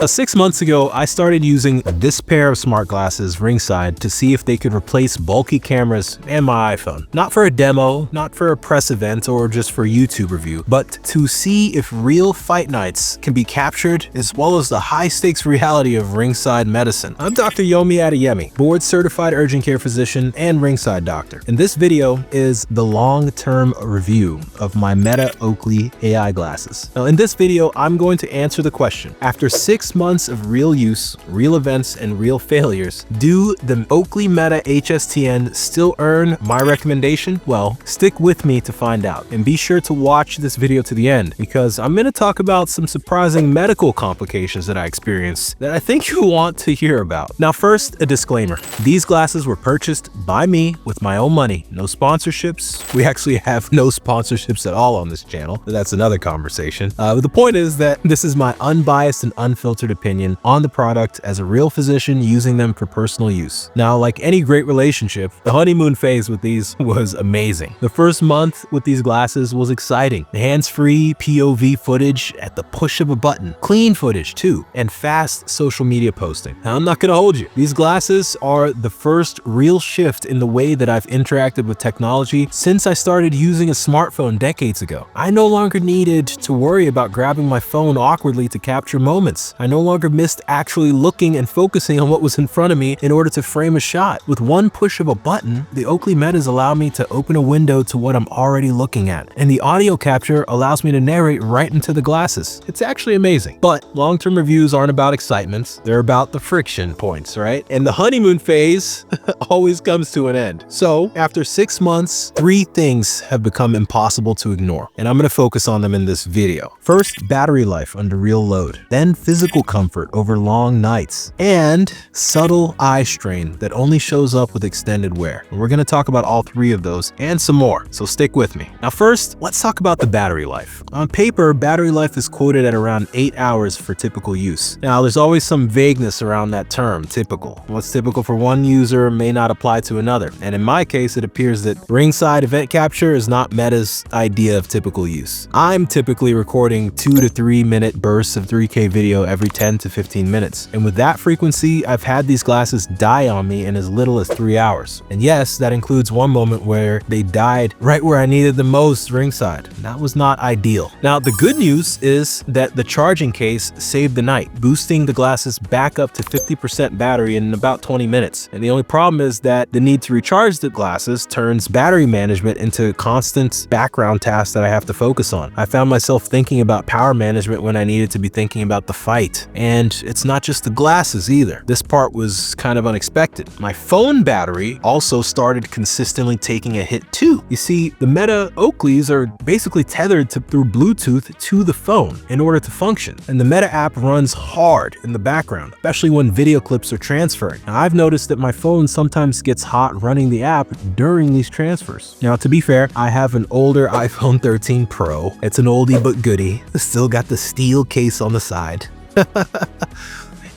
6 months ago, I started using this pair of smart glasses, Ringside, to see if they could replace bulky cameras and my iPhone. Not for a demo, not for a press event, or just for YouTube review, but to see if real fight nights can be captured, as well as the high-stakes reality of ringside medicine. I'm Dr. Yomi Adeyemi, board-certified urgent care physician and ringside doctor. And this video is the long-term review of my Meta Oakley AI glasses. Now, in this video, I'm going to answer the question, after 6 months of real use, real events, and real failures, do the Oakley Meta HSTN still earn my recommendation? Well, stick with me to find out, and be sure to watch this video to the end, because I'm going to talk about some surprising medical complications that I experienced that I think you'll want to hear about. Now first, a disclaimer. These glasses were purchased by me with my own money. No sponsorships. We actually have no sponsorships at all on this channel, but that's another conversation. But the point is that this is my unbiased and unfiltered opinion on the product as a real physician using them for personal use. Now, like any great relationship, the honeymoon phase with these was amazing. The first month with these glasses was exciting. Hands-free POV footage at the push of a button, clean footage too, and fast social media posting. Now, I'm not gonna hold you. These glasses are the first real shift in the way that I've interacted with technology since I started using a smartphone decades ago. I no longer needed to worry about grabbing my phone awkwardly to capture moments. I no longer missed actually looking and focusing on what was in front of me in order to frame a shot. With one push of a button, the Oakley Metas allow me to open a window to what I'm already looking at, and the audio capture allows me to narrate right into the glasses. It's actually amazing. But long-term reviews aren't about excitement, they're about the friction points, right? And the honeymoon phase always comes to an end. So after 6 months, 3 things have become impossible to ignore, and I'm going to focus on them in this video. First, battery life under real load. Then physical comfort over long nights, and subtle eye strain that only shows up with extended wear. And we're going to talk about all 3 of those and some more, so stick with me. Now first, let's talk about the battery life. On paper, battery life is quoted at around 8 hours for typical use. Now there's always some vagueness around that term, typical. What's typical for one user may not apply to another, and in my case it appears that ringside event capture is not Meta's idea of typical use. I'm typically recording 2 to 3 minute bursts of 3K video every 10 to 15 minutes. And with that frequency, I've had these glasses die on me in as little as 3 hours. And yes, that includes one moment where they died right where I needed them most, ringside. That was not ideal. Now, the good news is that the charging case saved the night, boosting the glasses back up to 50% battery in about 20 minutes. And the only problem is that the need to recharge the glasses turns battery management into a constant background task that I have to focus on. I found myself thinking about power management when I needed to be thinking about the fight. And it's not just the glasses either. This part was kind of unexpected. My phone battery also started consistently taking a hit too. You see, the Meta Oakleys are basically tethered through Bluetooth to the phone in order to function. And the Meta app runs hard in the background, especially when video clips are transferring. Now, I've noticed that my phone sometimes gets hot running the app during these transfers. Now, to be fair, I have an older iPhone 13 Pro. It's an oldie but goodie. Still got the steel case on the side.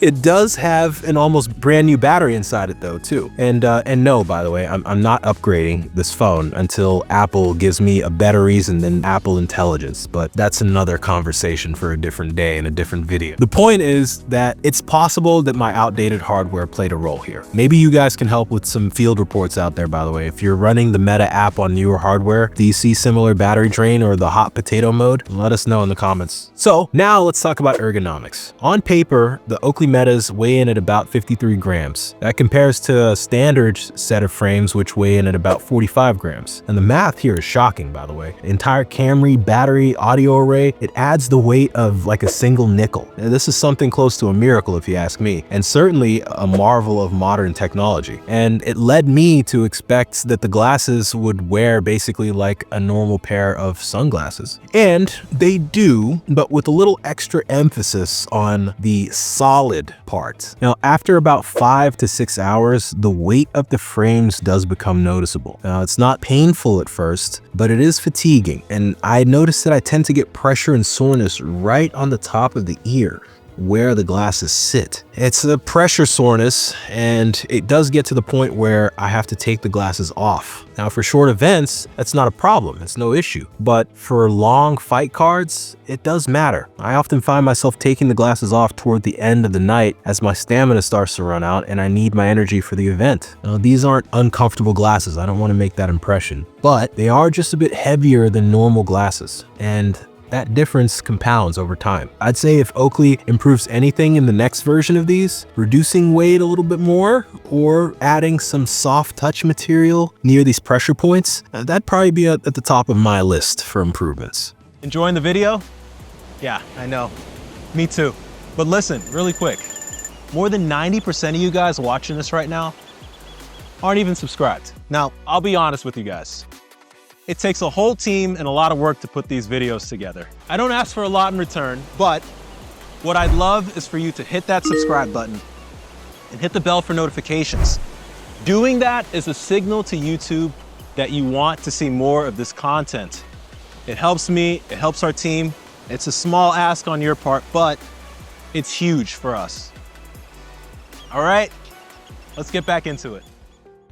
It does have an almost brand new battery inside it though too. And no, by the way, I'm not upgrading this phone until Apple gives me a better reason than Apple Intelligence, but that's another conversation for a different day in a different video. The point is that it's possible that my outdated hardware played a role here. Maybe you guys can help with some field reports out there, by the way. If you're running the Meta app on newer hardware, do you see similar battery drain or the hot potato mode? Let us know in the comments. So now let's talk about ergonomics. On paper, the Oakley Metas weigh in at about 53 grams. That compares to a standard set of frames which weigh in at about 45 grams. And the math here is shocking, by the way. The entire Camry battery audio array, it adds the weight of like a single nickel. Now, this is something close to a miracle if you ask me, and certainly a marvel of modern technology. And it led me to expect that the glasses would wear basically like a normal pair of sunglasses. And they do, but with a little extra emphasis on the solid part. Now, after about 5 to 6 hours, the weight of the frames does become noticeable. Now, it's not painful at first, but it is fatiguing. And I noticed that I tend to get pressure and soreness right on the top of the ear. where the glasses sit. It's a pressure soreness, and it does get to the point where I have to take the glasses off. Now, for short events, that's not a problem. It's no issue. But for long fight cards, it does matter. I often find myself taking the glasses off toward the end of the night as my stamina starts to run out and I need my energy for the event. Now, these aren't uncomfortable glasses. I don't want to make that impression, but they are just a bit heavier than normal glasses, and that difference compounds over time. I'd say if Oakley improves anything in the next version of these, reducing weight a little bit more or adding some soft touch material near these pressure points, that'd probably be at the top of my list for improvements. Enjoying the video? Yeah, I know. Me too. But listen, really quick. More than 90% of you guys watching this right now aren't even subscribed. Now, I'll be honest with you guys. It takes a whole team and a lot of work to put these videos together. I don't ask for a lot in return, but what I'd love is for you to hit that subscribe button and hit the bell for notifications. Doing that is a signal to YouTube that you want to see more of this content. It helps me, it helps our team. It's a small ask on your part, but it's huge for us. All right, let's get back into it.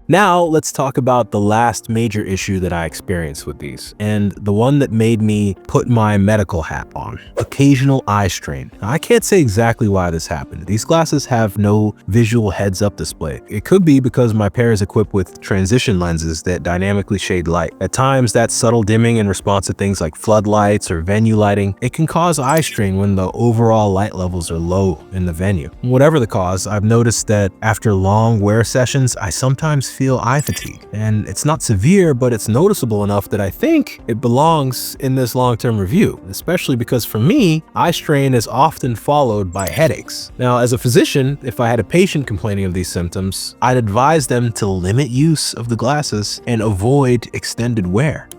Now, let's talk about the last major issue that I experienced with these, and the one that made me put my medical hat on: occasional eye strain. Now, I can't say exactly why this happened. These glasses have no visual heads-up display. It could be because my pair is equipped with transition lenses that dynamically shade light. At times, that subtle dimming in response to things like floodlights or venue lighting, it can cause eye strain when the overall light levels are low in the venue. Whatever the cause, I've noticed that after long wear sessions, I sometimes feel eye fatigue, and it's not severe, but it's noticeable enough that I think it belongs in this long-term review, especially because for me, eye strain is often followed by headaches. Now, as a physician, if I had a patient complaining of these symptoms, I'd advise them to limit use of the glasses and avoid extended wear.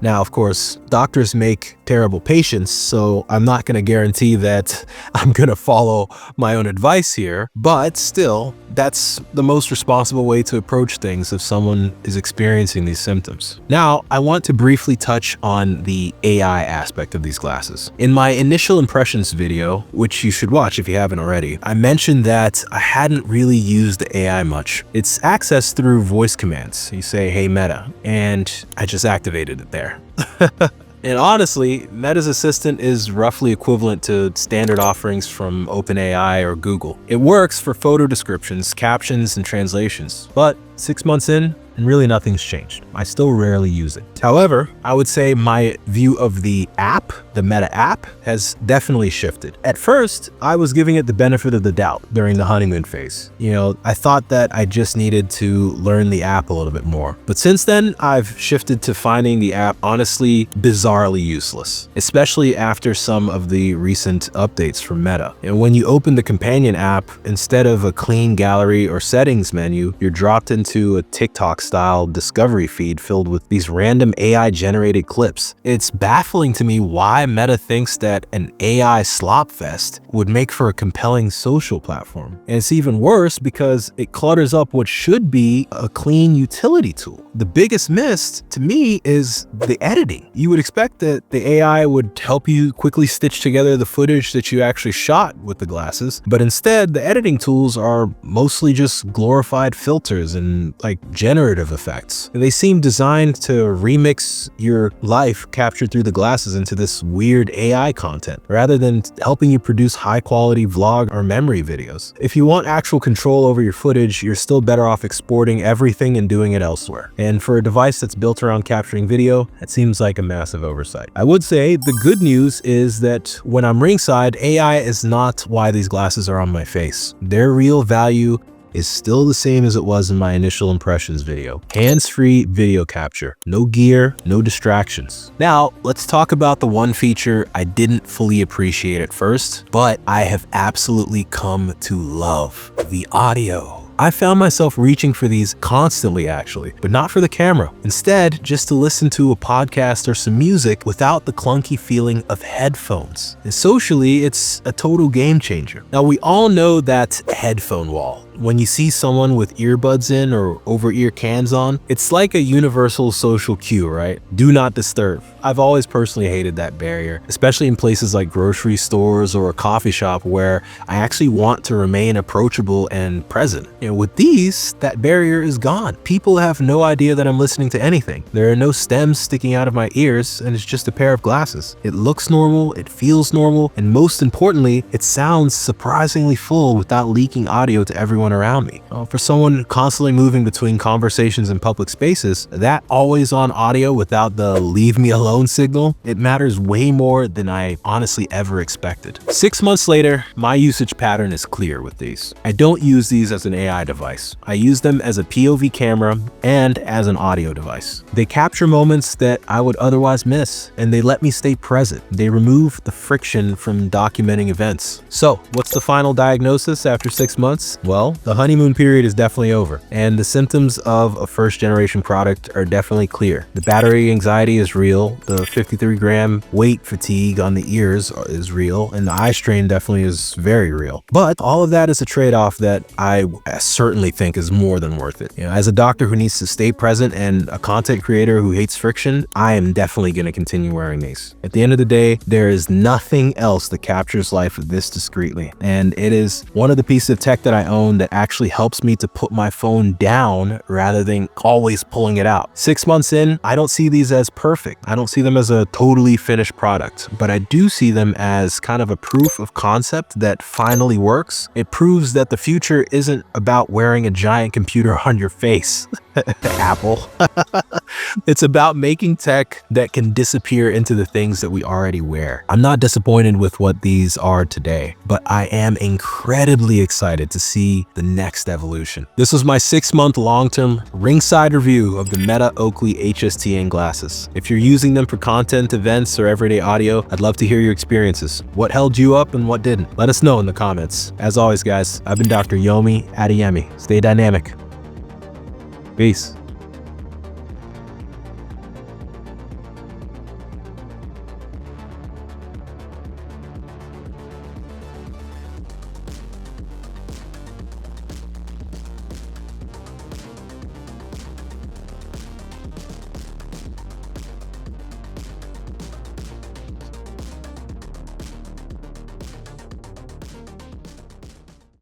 Now, of course, doctors make terrible patients, so I'm not going to guarantee that I'm going to follow my own advice here, but still, that's the most responsible way to approach things if someone is experiencing these symptoms. Now, I want to briefly touch on the AI aspect of these glasses. In my initial impressions video, which you should watch if you haven't already, I mentioned that I hadn't really used the AI much. It's accessed through voice commands. You say, "Hey Meta," and I just activated it there. And honestly, Meta's assistant is roughly equivalent to standard offerings from OpenAI or Google. It works for photo descriptions, captions, and translations, but 6 months in, and really nothing's changed. I still rarely use it. However, I would say my view of the app, the Meta app, has definitely shifted. At first, I was giving it the benefit of the doubt during the honeymoon phase. I thought that I just needed to learn the app a little bit more. But since then, I've shifted to finding the app honestly bizarrely useless, especially after some of the recent updates from Meta. And when you open the companion app, instead of a clean gallery or settings menu, you're dropped into a TikTok-style discovery feed filled with these random AI-generated clips. It's baffling to me why Meta thinks that an AI slop fest would make for a compelling social platform. And it's even worse because it clutters up what should be a clean utility tool. The biggest miss, to me, is the editing. You would expect that the AI would help you quickly stitch together the footage that you actually shot with the glasses, but instead, the editing tools are mostly just glorified filters and generative effects. They seem designed to remix your life captured through the glasses into this weird AI content, rather than helping you produce high-quality vlog or memory videos. If you want actual control over your footage, you're still better off exporting everything and doing it elsewhere. And for a device that's built around capturing video, that seems like a massive oversight. I would say the good news is that when I'm ringside, AI is not why these glasses are on my face. Their real value is still the same as it was in my initial impressions video. Hands-free video capture, no gear, no distractions. Now, let's talk about the one feature I didn't fully appreciate at first, but I have absolutely come to love: the audio. I found myself reaching for these constantly actually, but not for the camera. Instead, just to listen to a podcast or some music without the clunky feeling of headphones. And socially, it's a total game changer. Now, we all know that headphone wall. when you see someone with earbuds in or over-ear cans on, it's like a universal social cue, right? Do not disturb. I've always personally hated that barrier, especially in places like grocery stores or a coffee shop where I actually want to remain approachable and present. With these, that barrier is gone. People have no idea that I'm listening to anything. There are no stems sticking out of my ears, and it's just a pair of glasses. It looks normal, it feels normal, and most importantly, it sounds surprisingly full without leaking audio to everyone around me. For someone constantly moving between conversations in public spaces, that always-on audio without the leave me alone signal, it matters way more than I honestly ever expected. 6 months later, my usage pattern is clear with these. I don't use these as an AI device. I use them as a POV camera and as an audio device. They capture moments that I would otherwise miss, and they let me stay present. They remove the friction from documenting events. So, what's the final diagnosis after 6 months? Well, the honeymoon period is definitely over, and the symptoms of a first-generation product are definitely clear. The battery anxiety is real, the 53-gram weight fatigue on the ears is real, and the eye strain definitely is very real. But all of that is a trade-off that I certainly think is more than worth it. As a doctor who needs to stay present and a content creator who hates friction, I am definitely going to continue wearing these. At the end of the day, there is nothing else that captures life this discreetly, and it is one of the pieces of tech that I own that actually helps me to put my phone down rather than always pulling it out. 6 months in, I don't see these as perfect. I don't see them as a totally finished product, but I do see them as kind of a proof of concept that finally works. It proves that the future isn't about wearing a giant computer on your face. Apple. It's about making tech that can disappear into the things that we already wear. I'm not disappointed with what these are today, but I am incredibly excited to see the next evolution. This was my 6-month long-term ringside review of the Meta Oakley HSTN glasses. If you're using them for content, events, or everyday audio, I'd love to hear your experiences. What held you up and what didn't? Let us know in the comments. As always, guys, I've been Dr. Yomi Adeyemi. Stay dynamic. Peace.